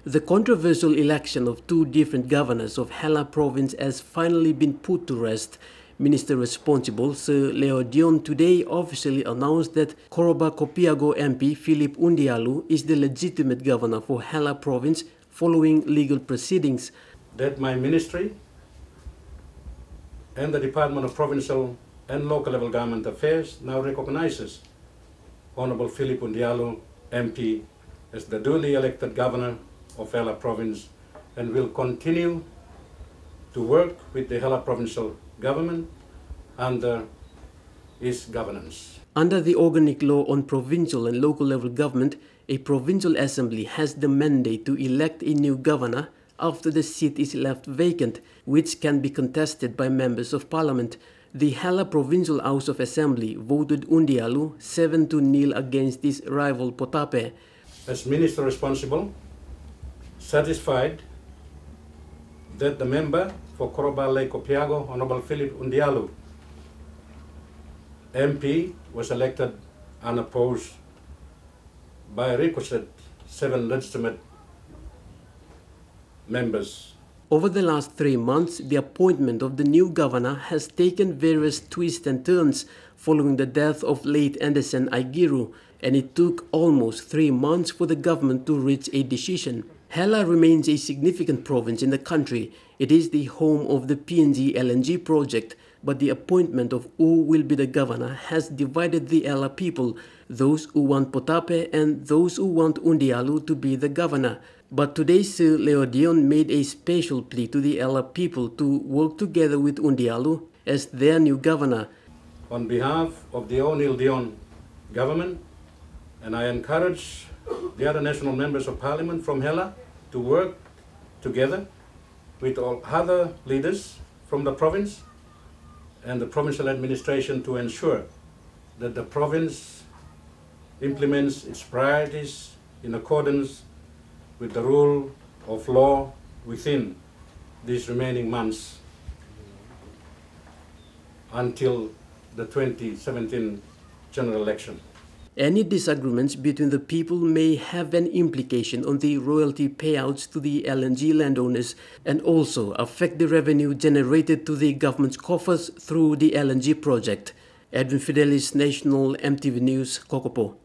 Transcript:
The controversial election of two different governors of Hela province has finally been put to rest. Minister responsible, Sir Leo Dion, today officially announced that Koroba Kopiago MP Philip Undialu is the legitimate governor for Hela province following legal proceedings. That my ministry and the Department of Provincial and Local Level Government Affairs now recognizes Honorable Philip Undialu MP as the duly elected governor of Hela province and will continue to work with the Hela provincial government under his governance. Under the organic law on provincial and local level government, a provincial assembly has the mandate to elect a new governor after the seat is left vacant, which can be contested by members of parliament. The Hela Provincial House of Assembly voted Undialu 7-0 against his rival Potape. As minister responsible, satisfied that the member for Koroba Lake Kopiago, Honorable Philip Undialu, MP, was elected unopposed by a requisite 7 legitimate members. Over the last 3 months, the appointment of the new governor has taken various twists and turns following the death of late Anderson Aigiru, and it took almost 3 months for the government to reach a decision. Hela remains a significant province in the country. It is the home of the PNG LNG project, but the appointment of who will be the governor has divided the Hela people, those who want Potape and those who want Undialu to be the governor. But today Sir Leo Dion made a special plea to the Hela people to work together with Undialu as their new governor. On behalf of the O'Neill Dion government, and I encourage the other national members of parliament from Hela to work together with all other leaders from the province and the provincial administration to ensure that the province implements its priorities in accordance with the rule of law within these remaining months until the 2017 general election. Any disagreements between the people may have an implication on the royalty payouts to the LNG landowners and also affect the revenue generated to the government's coffers through the LNG project. Edwin Fidelis, National MTV News, Kokopo.